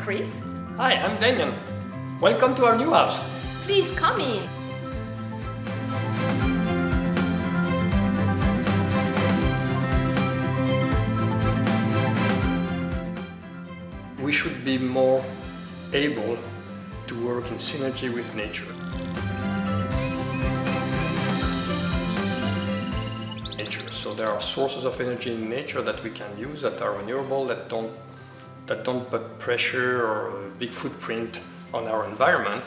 Chris. Hi, I'm Damien. Welcome to our new house. Please come in. We should be more able to work in synergy with nature. So there are sources of energy in nature that we can use that are renewable, that don't put pressure or a big footprint on our environment.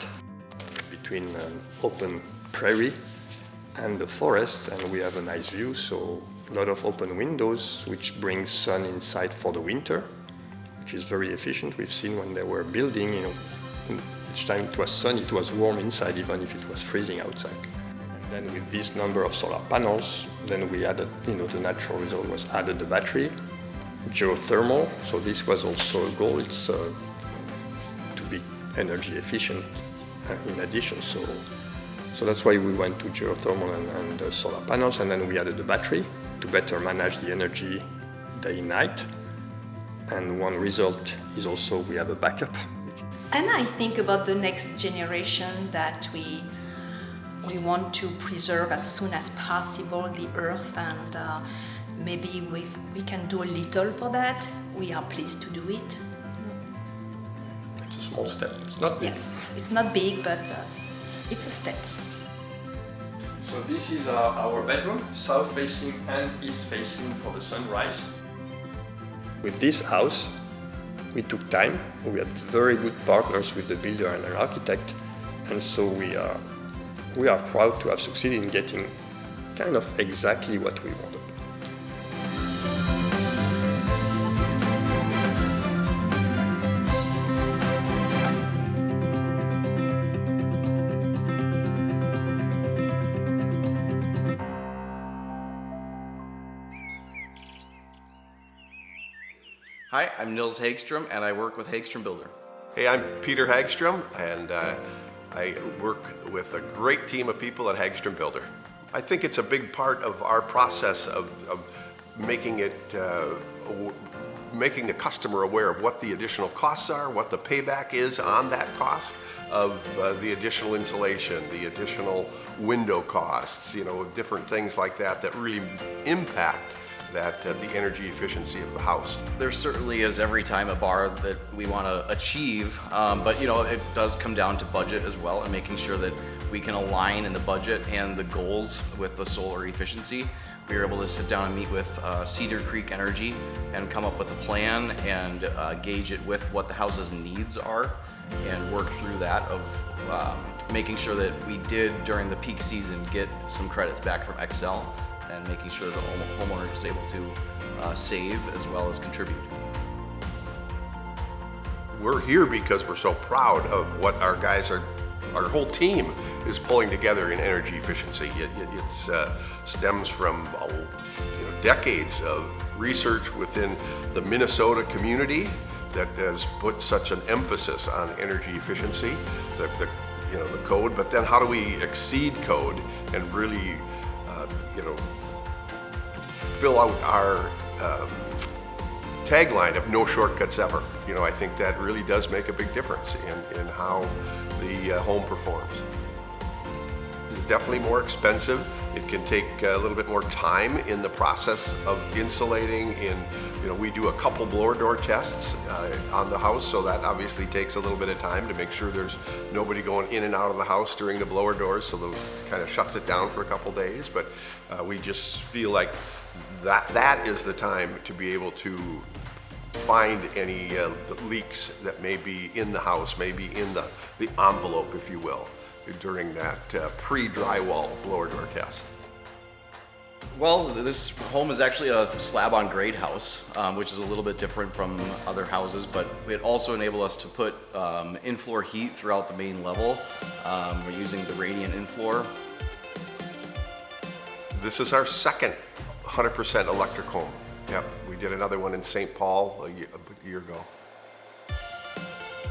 Between an open prairie and the forest, and we have a nice view, so a lot of open windows, which brings sun inside for the winter, which is very efficient. We've seen when they were building, each time it was sunny, it was warm inside, even if it was freezing outside. And then with this number of solar panels, then we added, the natural result was added the battery, geothermal. So this was also a goal. It's to be energy efficient in addition. So that's why we went to geothermal and solar panels, and then we added the battery to better manage the energy day and night. And one result is also we have a backup. And I think about the next generation that we want to preserve as soon as possible the earth, and maybe we can do a little for that. We are pleased to do it. It's a small step. It's not big. Yes, it's not big, but it's a step. So this is our bedroom, south facing and east facing for the sunrise. With this house, we took time. We had very good partners with the builder and an architect, and so we are proud to have succeeded in getting kind of exactly what we wanted. Hi, I'm Nils Hagstrom, and I work with Hagstrom Builder. Hey, I'm Peter Hagstrom, and I work with a great team of people at Hagstrom Builder. I think it's a big part of our process of making the customer aware of what the additional costs are, what the payback is on that cost of the additional insulation, the additional window costs, different things like that really impact the energy efficiency of the house. There certainly is every time a bar that we want to achieve, but it does come down to budget as well, and making sure that we can align in the budget and the goals with the solar efficiency. We were able to sit down and meet with Cedar Creek Energy and come up with a plan and gauge it with what the house's needs are, and work through that of making sure that we did during the peak season get some credits back from Excel, and making sure that the homeowner was able to save as well as contribute. We're here because we're so proud of what our whole team is pulling together in energy efficiency. It stems from decades of research within the Minnesota community that has put such an emphasis on energy efficiency, the code, but then how do we exceed code and really fill out our tagline of no shortcuts ever. I think that really does make a big difference in how the home performs. It's definitely more expensive. It can take a little bit more time in the process of insulating. We do a couple blower door tests on the house, so that obviously takes a little bit of time to make sure there's nobody going in and out of the house during the blower doors, so those kind of shuts it down for a couple days. But we just feel like that is the time to be able to find any leaks that may be in the house, maybe in the envelope, if you will, during that pre-drywall blower door test. Well, this home is actually a slab-on-grade house, which is a little bit different from other houses, but it also enabled us to put in-floor heat throughout the main level. We're using the radiant in-floor. This is our second 100% electric home. Yep, we did another one in St. Paul a year ago.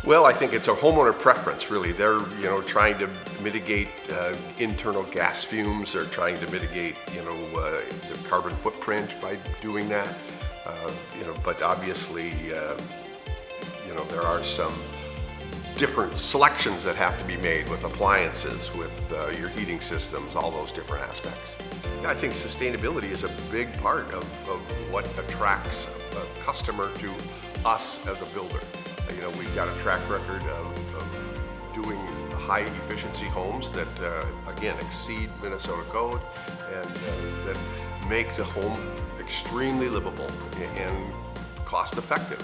Well, I think it's a homeowner preference, really. They're, trying to mitigate internal gas fumes. They're trying to mitigate, the carbon footprint by doing that. But obviously, there are some different selections that have to be made with appliances, with your heating systems, all those different aspects. I think sustainability is a big part of what attracts a customer to us as a builder. We've got a track record of doing high efficiency homes that again exceed Minnesota code and that make the home extremely livable and cost effective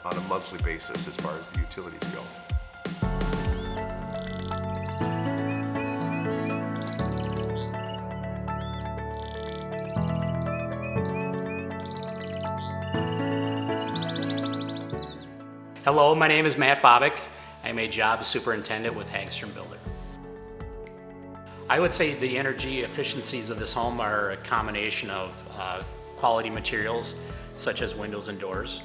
on a monthly basis as far as the utilities go. Hello, my name is Matt Bobick. I'm a job superintendent with Hagstrom Builder. I would say the energy efficiencies of this home are a combination of quality materials such as windows and doors,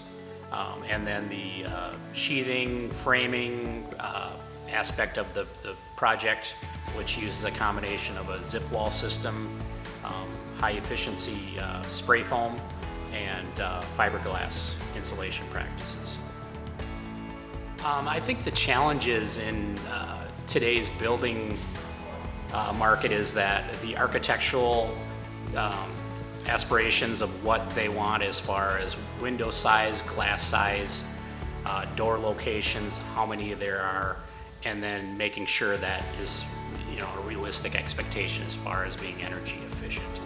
and then the sheathing, framing aspect of the project, which uses a combination of a zip wall system, high efficiency spray foam, and fiberglass insulation practices. I think the challenges in today's building market is that the architectural aspirations of what they want as far as window size, glass size, door locations, how many there are, and then making sure that is a realistic expectation as far as being energy efficient.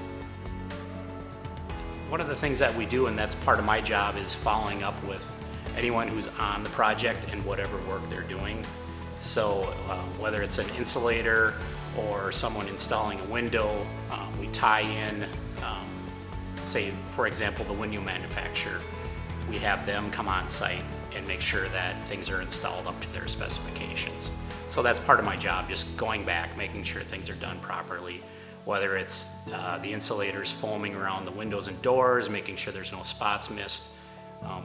One of the things that we do, and that's part of my job, is following up with anyone who's on the project and whatever work they're doing. So whether it's an insulator or someone installing a window, we tie in, say for example, the window manufacturer. We have them come on site and make sure that things are installed up to their specifications. So that's part of my job, just going back, making sure things are done properly, whether it's the insulators foaming around the windows and doors, making sure there's no spots missed.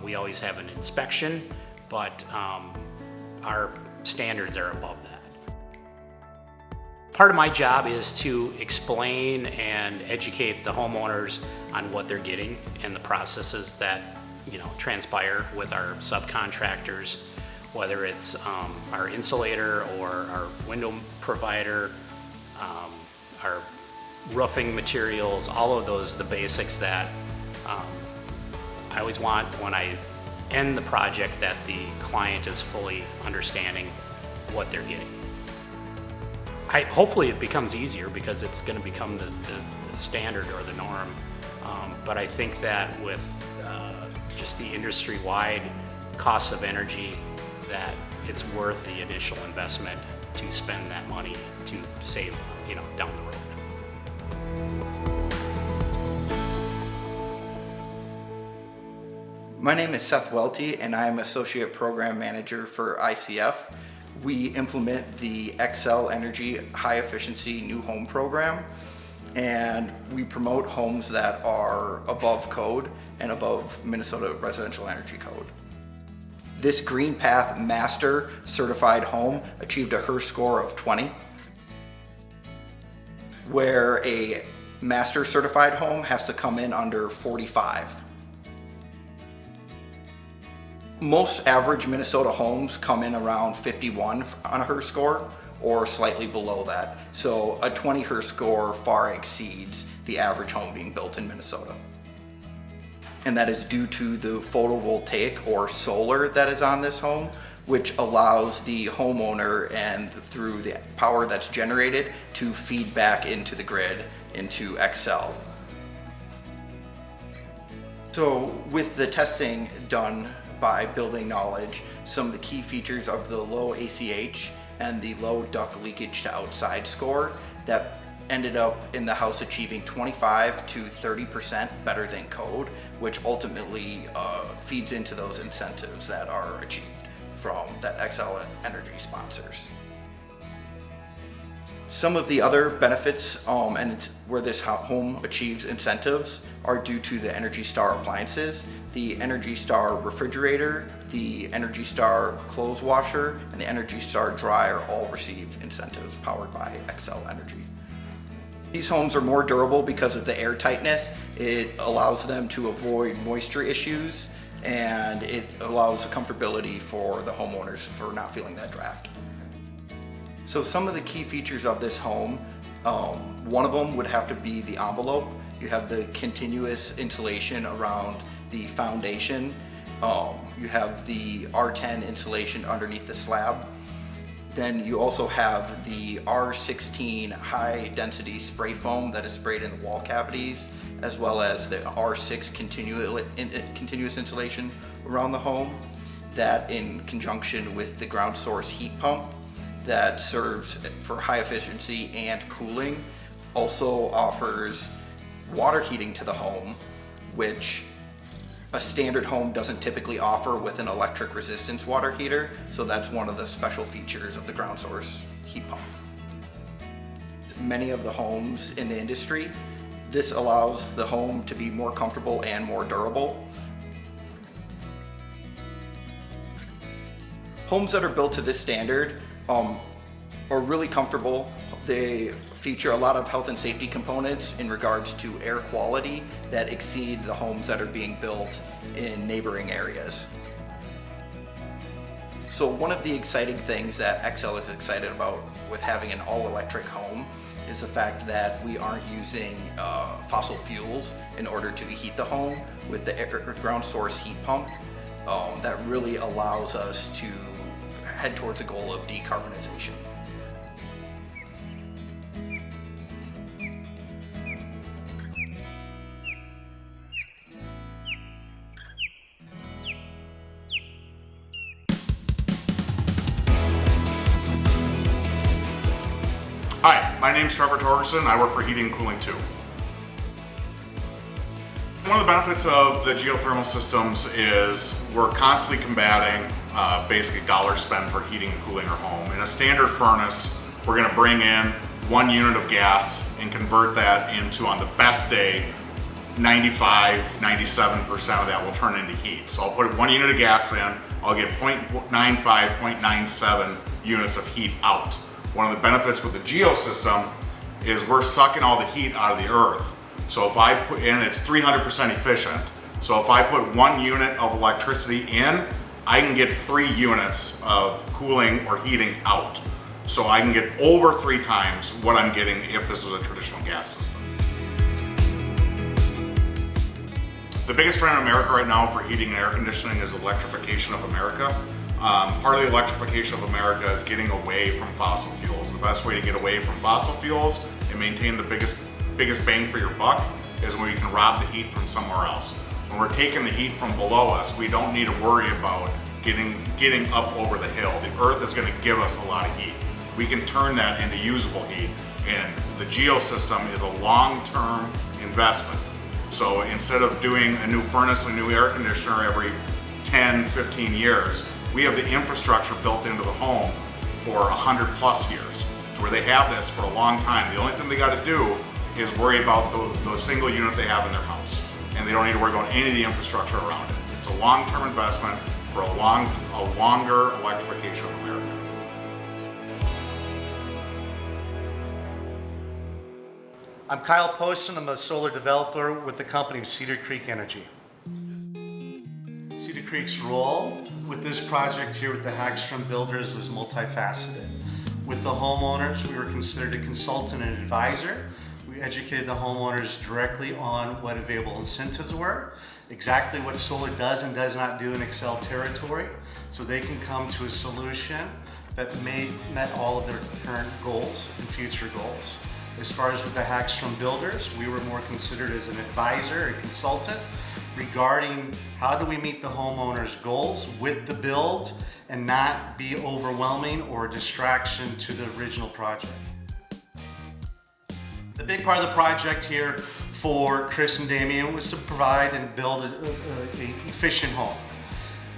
We always have an inspection, but our standards are above that. Part of my job is to explain and educate the homeowners on what they're getting and the processes that transpire with our subcontractors, whether it's our insulator or our window provider, our roofing materials, all of those, the basics that I always want when I end the project, that the client is fully understanding what they're getting. Hopefully it becomes easier because it's going to become the standard or the norm. But I think that with just the industry-wide costs of energy, that it's worth the initial investment to spend that money to save, down the road. My name is Seth Welty, and I am Associate Program Manager for ICF. We implement the Xcel Energy High Efficiency New Home Program, and we promote homes that are above code and above Minnesota Residential Energy Code. This Green Path Master Certified home achieved a HERS score of 20, where a Master Certified home has to come in under 45. Most average Minnesota homes come in around 51 on a HERS score or slightly below that. So a 20 HERS score far exceeds the average home being built in Minnesota. And that is due to the photovoltaic or solar that is on this home, which allows the homeowner, and through the power that's generated, to feed back into the grid, into Xcel. So with the testing done by Building Knowledge, some of the key features of the low ACH and the low duct leakage to outside score that ended up in the house achieving 25 to 30% better than code, which ultimately feeds into those incentives that are achieved from that Xcel Energy sponsors. Some of the other benefits and it's where this home achieves incentives are due to the Energy Star appliances. The Energy Star refrigerator, the Energy Star clothes washer, and the Energy Star dryer all receive incentives powered by Xcel Energy. These homes are more durable because of the air tightness. It allows them to avoid moisture issues and it allows the comfortability for the homeowners for not feeling that draft. So some of the key features of this home, one of them would have to be the envelope. You have the continuous insulation around the foundation. You have the R10 insulation underneath the slab. Then you also have the R16 high density spray foam that is sprayed in the wall cavities, as well as the R6 continuous insulation around the home. That in conjunction with the ground source heat pump that serves for high efficiency and cooling, also offers water heating to the home, which a standard home doesn't typically offer with an electric resistance water heater. So that's one of the special features of the ground source heat pump. Many of the homes in the industry, this allows the home to be more comfortable and more durable. Homes that are built to this standard are really comfortable. They feature a lot of health and safety components in regards to air quality that exceed the homes that are being built in neighboring areas. So one of the exciting things that Xcel is excited about with having an all-electric home is the fact that we aren't using fossil fuels in order to heat the home with the ground source heat pump. That really allows us to head towards a goal of decarbonization. Hi, my name's Trevor Torgerson. I work for Heating and Cooling 2. One of the benefits of the geothermal systems is we're constantly combating basically dollar spend for heating and cooling our home. In a standard furnace, we're going to bring in 1 unit of gas and convert that into, on the best day, 95, 97% of that will turn into heat. So I'll put 1 unit of gas in, I'll get 0.95, 0.97 units of heat out. One of the benefits with the geo system is we're sucking all the heat out of the earth. So if I put in, it's 300% efficient. So if I put 1 unit of electricity in, I can get 3 units of cooling or heating out. So I can get over 3 times what I'm getting if this was a traditional gas system. The biggest trend in America right now for heating and air conditioning is electrification of America. Part of the electrification of America is getting away from fossil fuels. The best way to get away from fossil fuels and maintain the biggest bang for your buck is when we can rob the heat from somewhere else. When we're taking the heat from below us, we don't need to worry about getting up over the hill. The earth is going to give us a lot of heat. We can turn that into usable heat, and the geo system is a long-term investment. So instead of doing a new furnace and a new air conditioner every 10, 15 years, we have the infrastructure built into the home for 100+ years, to where they have this for a long time. The only thing they got to do is worry about the single unit they have in their house, and they don't need to worry about any of the infrastructure around it. It's a long-term investment for a longer electrification of America. I'm Kyle Poston. I'm a solar developer with the company Cedar Creek Energy. Cedar Creek's role with this project here with the Hagstrom Builders was multifaceted. With the homeowners, we were considered a consultant and advisor. We educated the homeowners directly on what available incentives were, exactly what solar does and does not do in Xcel territory, so they can come to a solution that met all of their current goals and future goals. As far as with the Hagstrom Builders, we were more considered as an advisor and consultant regarding how do we meet the homeowner's goals with the build and not be overwhelming or a distraction to the original project. The big part of the project here for Chris and Damien was to provide and build an efficient home.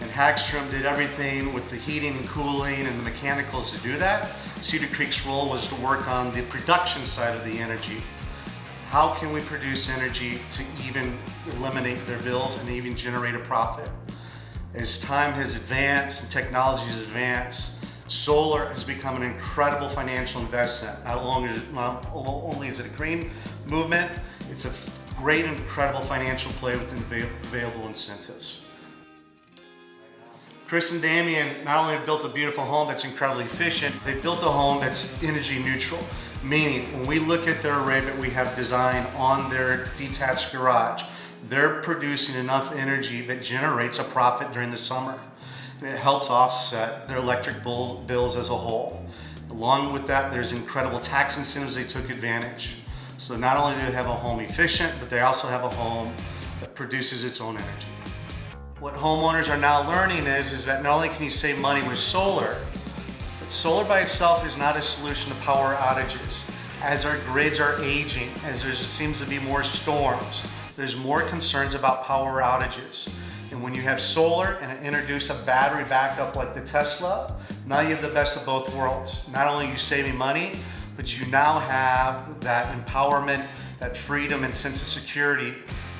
And Hagstrom did everything with the heating and cooling and the mechanicals to do that. Cedar Creek's role was to work on the production side of the energy. How can we produce energy to even eliminate their bills and even generate a profit? As time has advanced and technology has advanced, solar has become an incredible financial investment. Not only is it a green movement, it's a great, incredible financial play with available incentives. Chris and Damien not only have built a beautiful home that's incredibly efficient, they've built a home that's energy neutral. Meaning, when we look at their array that we have designed on their detached garage, they're producing enough energy that generates a profit during the summer. And it helps offset their electric bills as a whole. Along with that, there's incredible tax incentives they took advantage. So not only do they have a home efficient, but they also have a home that produces its own energy. What homeowners are now learning is that not only can you save money with solar, but solar by itself is not a solution to power outages. As our grids are aging, as there seems to be more storms, there's more concerns about power outages. And when you have solar and introduce a battery backup like the Tesla, now you have the best of both worlds. Not only are you saving money, but you now have that empowerment, that freedom and sense of security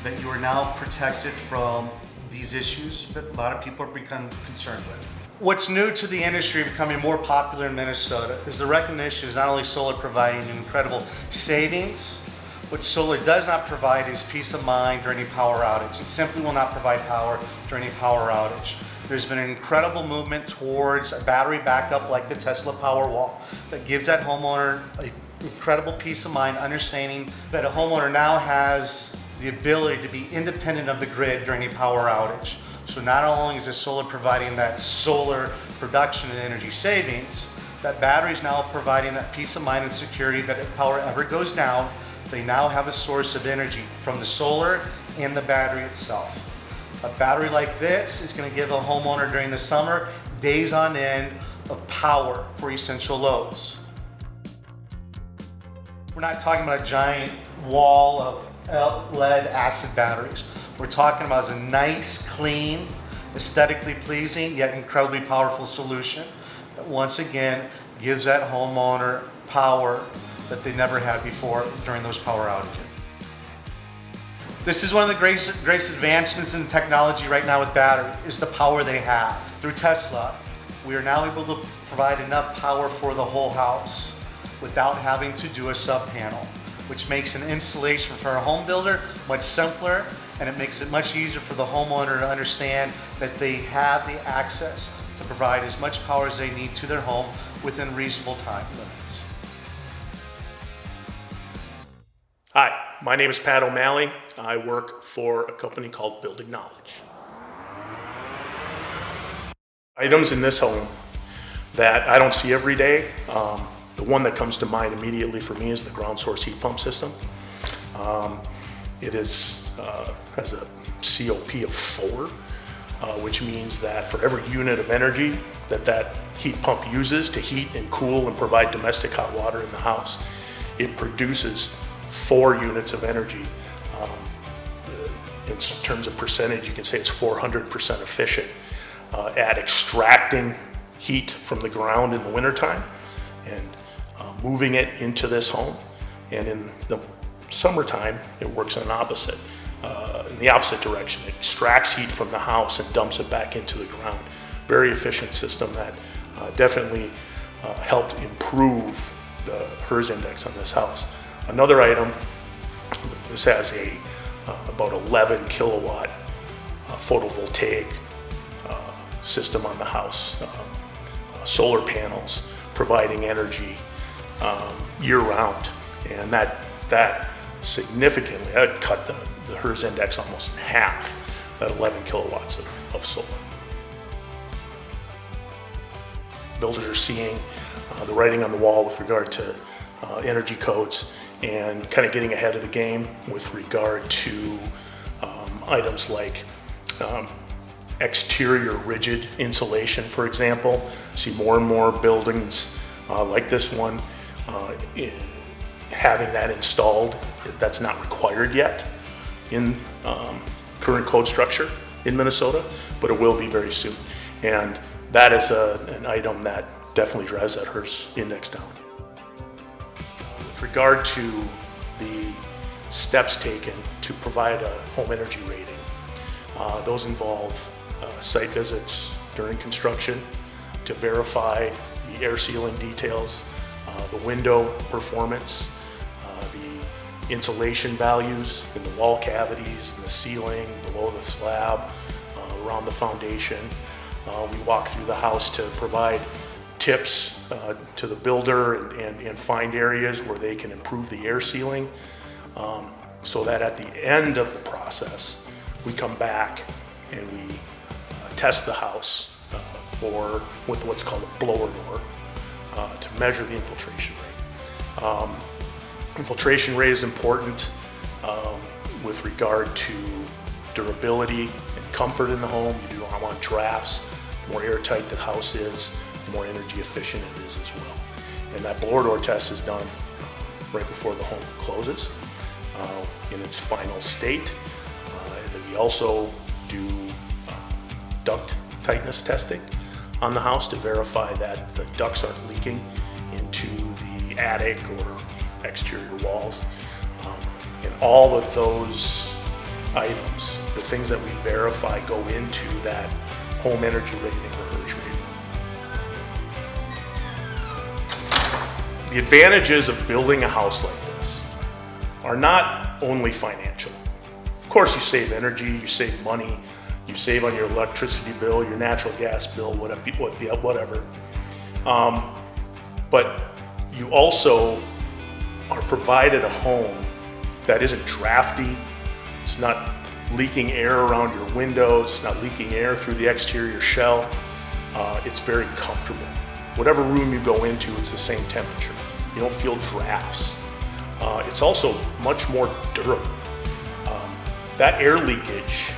that you are now protected from these issues that a lot of people are becoming concerned with. What's new to the industry becoming more popular in Minnesota is the recognition is not only solar providing incredible savings, what solar does not provide is peace of mind during a power outage. It simply will not provide power during a power outage. There's been an incredible movement towards a battery backup like the Tesla Powerwall that gives that homeowner an incredible peace of mind, understanding that a homeowner now has the ability to be independent of the grid during a power outage. So not only is the solar providing that solar production and energy savings, that battery is now providing that peace of mind and security that if power ever goes down, they now have a source of energy from the solar and the battery itself. A battery like this is going to give a homeowner during the summer days on end of power for essential loads. We're not talking about a giant wall of lead acid batteries. We're talking about a nice, clean, aesthetically pleasing, yet incredibly powerful solution that once again gives that homeowner power that they never had before during those power outages. This is one of the greatest advancements in technology right now with battery, is the power they have. Through Tesla, we are now able to provide enough power for the whole house without having to do a sub-panel, which makes an installation for a home builder much simpler, and it makes it much easier for the homeowner to understand that they have the access to provide as much power as they need to their home within reasonable time limits. Hi, my name is Pat O'Malley. I work for a company called Building Knowledge. Items in this home that I don't see every day. The one that comes to mind immediately for me is the ground source heat pump system. It has a COP of 4, which means that for every unit of energy that heat pump uses to heat and cool and provide domestic hot water in the house, it produces 4 units of energy. In terms of percentage, you can say it's 400% efficient at extracting heat from the ground in the wintertime and moving it into this home. And in the summertime, it works in the opposite direction. It extracts heat from the house and dumps it back into the ground. Very efficient system that definitely helped improve the HERS index on this house. Another item, this has a about 11 kilowatt photovoltaic system on the house. Solar panels providing energy year-round, and that significantly, that cut the HERS index almost in half, that 11 kilowatts of solar. Builders are seeing the writing on the wall with regard to energy codes and kind of getting ahead of the game with regard to items like exterior rigid insulation, for example. See more and more buildings like this one having that installed. That's not required yet in current code structure in Minnesota, but it will be very soon. And that is an item that definitely drives that HERS index down. With regard to the steps taken to provide a home energy rating, those involve site visits during construction to verify the air sealing details, the window performance, the insulation values in the wall cavities, in the ceiling, below the slab, around the foundation, We walk through the house to provide tips to the builder and find areas where they can improve the air sealing, so that at the end of the process, we come back and we test the house with what's called a blower door to measure the infiltration rate. Infiltration rate is important with regard to durability and comfort in the home. You do not want drafts. The more airtight the house is, the more energy efficient it is as well. And that blower door test is done right before the home closes in its final state. And then we also do duct tightness testing on the house to verify that the ducts aren't leaking into the attic or exterior walls. And all of those items, the things that we verify, go into that home energy rating or HERS rating. The advantages of building a house like this are not only financial. Of course, you save energy, you save money, you save on your electricity bill, your natural gas bill, whatever. But you also are provided a home that isn't drafty. It's not leaking air around your windows. It's not leaking air through the exterior shell. It's very comfortable. Whatever room you go into, it's the same temperature. You don't feel drafts. It's also much more durable. That air leakage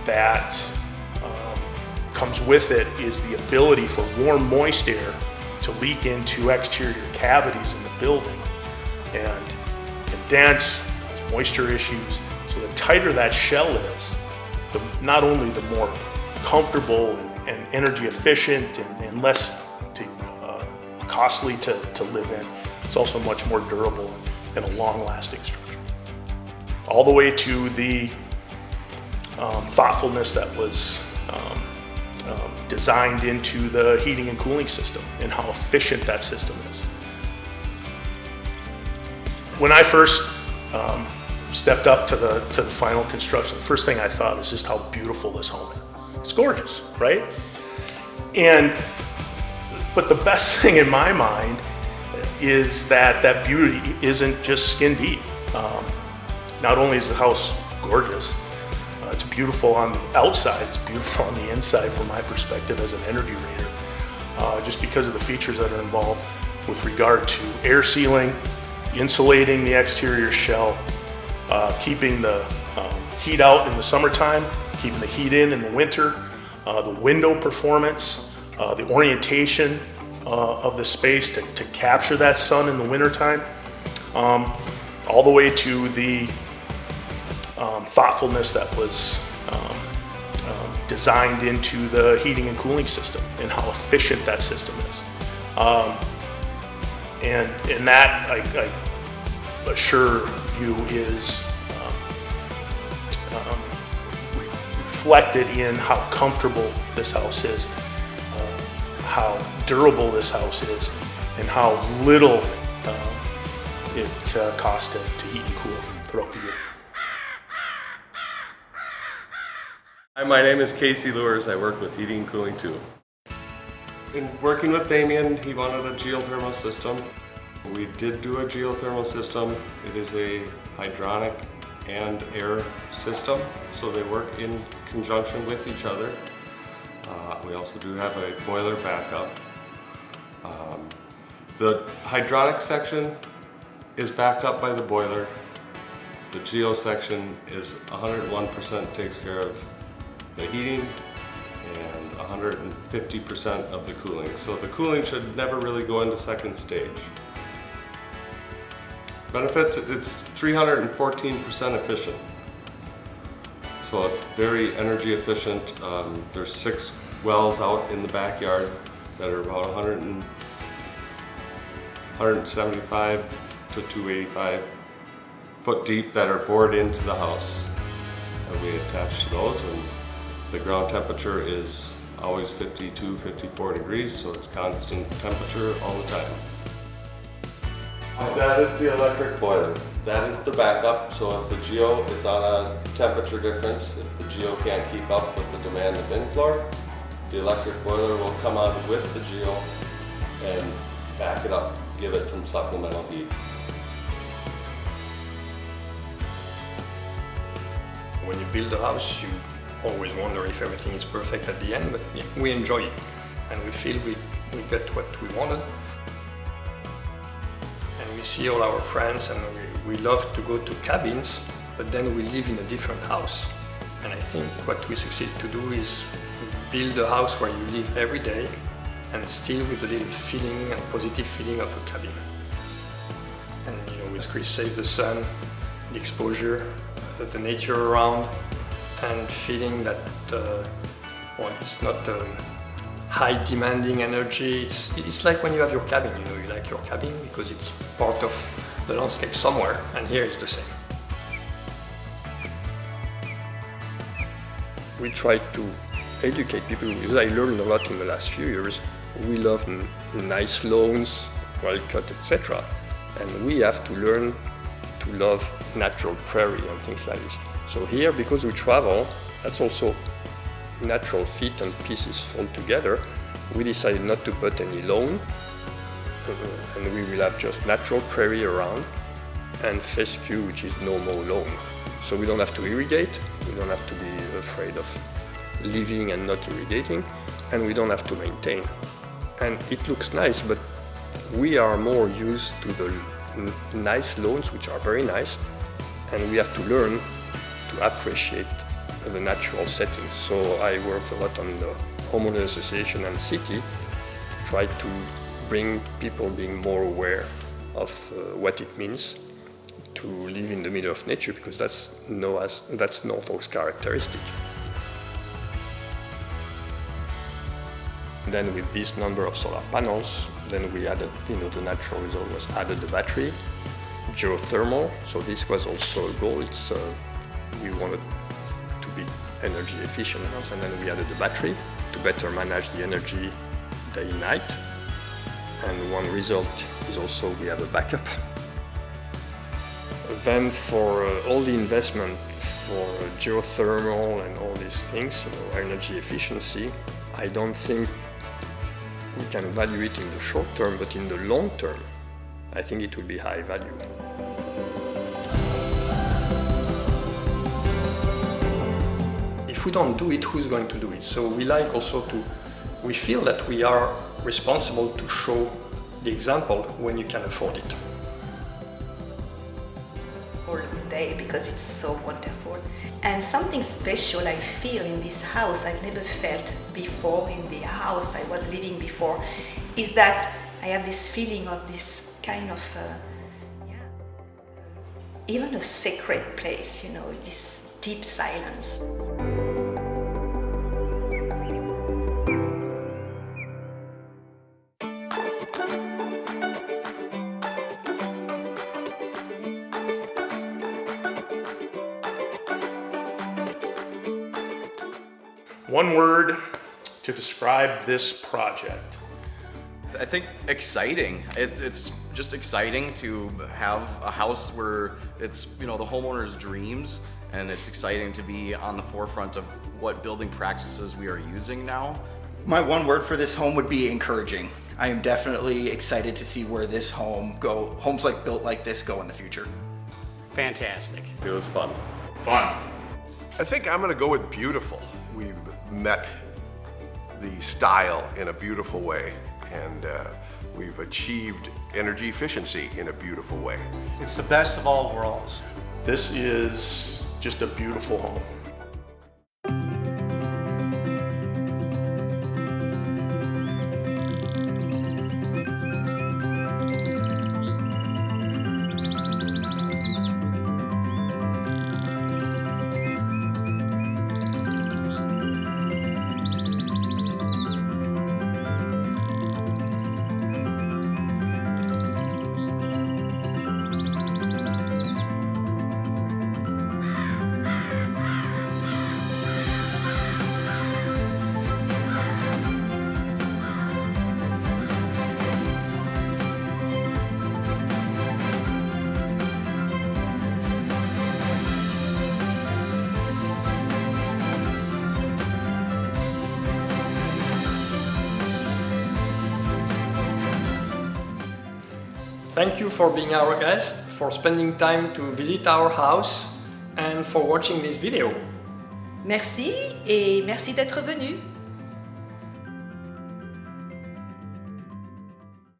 that comes with it is the ability for warm, moist air to leak into exterior cavities in the building and condense, cause moisture issues. So the tighter that shell is, not only the more comfortable and energy efficient and less costly to live in, it's also much more durable and a long-lasting structure. All the way to the thoughtfulness that was designed into the heating and cooling system and how efficient that system is. When I first stepped up to the final construction, the first thing I thought was just how beautiful this home is. It's gorgeous, right? But the best thing in my mind is that beauty isn't just skin deep. Not only is the house gorgeous, it's beautiful on the outside, it's beautiful on the inside from my perspective as an energy rater, just because of the features that are involved with regard to air sealing, insulating the exterior shell, keeping the heat out in the summertime, keeping the heat in the winter, the window performance, the orientation of the space to capture that sun in the wintertime, all the way to the thoughtfulness that was designed into the heating and cooling system and how efficient that system is. And that, I assure you, is reflected in how comfortable this house is, how durable this house is, and how little it costs to heat and cool throughout the year. Hi, my name is Casey Luehrs. I work with heating and cooling too. In working with Damien, he wanted a geothermal system. We did do a geothermal system. It is a hydronic and air system, so they work in conjunction with each other. We also do have a boiler backup. The hydronic section is backed up by the boiler. The geo section is 101% takes care of the heating and 150% of the cooling. So the cooling should never really go into second stage. Benefits, it's 314% efficient. So it's very energy efficient. There's 6 wells out in the backyard that are about 175 to 285 foot deep that are bored into the house. And we attach to those, and the ground temperature is always 52, 54 degrees, so it's constant temperature all the time. That is the electric boiler. That is the backup, so if the geo is on a temperature difference, if the geo can't keep up with the demand of in-floor, The electric boiler will come on with the geo and back it up, give it some supplemental heat. When you build a house, you always wonder if everything is perfect at the end, but we enjoy it and we feel we get what we wanted. And we see all our friends and we love to go to cabins, but then we live in a different house. And I think what we succeed to do is build a house where you live every day and still with a little feeling and positive feeling of a cabin. And with Chris save the sun, the exposure, the nature around, and feeling that it's not high demanding energy. It's like when you have your cabin, you like your cabin because it's part of the landscape somewhere, and here it's the same. We try to educate people because I learned a lot in the last few years. We love nice lawns, well cut, etc. And we have to learn to love natural prairie and things like this. So here, because we travel, that's also natural feet and pieces fall together. We decided not to put any lawn, and we will have just natural prairie around and fescue, which is no more lawn. So we don't have to irrigate, we don't have to be afraid of living and not irrigating, and we don't have to maintain. And it looks nice, but we are more used to the nice lawns, which are very nice, and we have to learn to appreciate the natural settings. So I worked a lot on the Homeowners Association and city, try to bring people being more aware of what it means to live in the middle of nature, because that's Norfolk's characteristic. Then with this number of solar panels, then we added, the natural result was added the battery, geothermal. So this was also a goal. We wanted to be energy efficient, and then we added the battery to better manage the energy day and night. And one result is also we have a backup. Then for all the investment for geothermal and all these things, energy efficiency, I don't think we can value it in the short term, but in the long term, I think it will be high value. If we don't do it, who's going to do it? So we feel that we are responsible to show the example when you can afford it. All day, because it's so wonderful. And something special I feel in this house I've never felt before in the house I was living before, is that I have this feeling of this kind of, even a sacred place, this deep silence. One word to describe this project. I think exciting. It's just exciting to have a house where it's, the homeowner's dreams, and it's exciting to be on the forefront of what building practices we are using now. My one word for this home would be encouraging. I am definitely excited to see where this homes built like this go in the future. Fantastic. It was fun. Fun. I think I'm going to go with beautiful. We've met the style in a beautiful way, and we've achieved energy efficiency in a beautiful way. It's the best of all worlds. This is just a beautiful home. Thank you for being our guest, for spending time to visit our house, and for watching this video. Merci et merci d'être venu.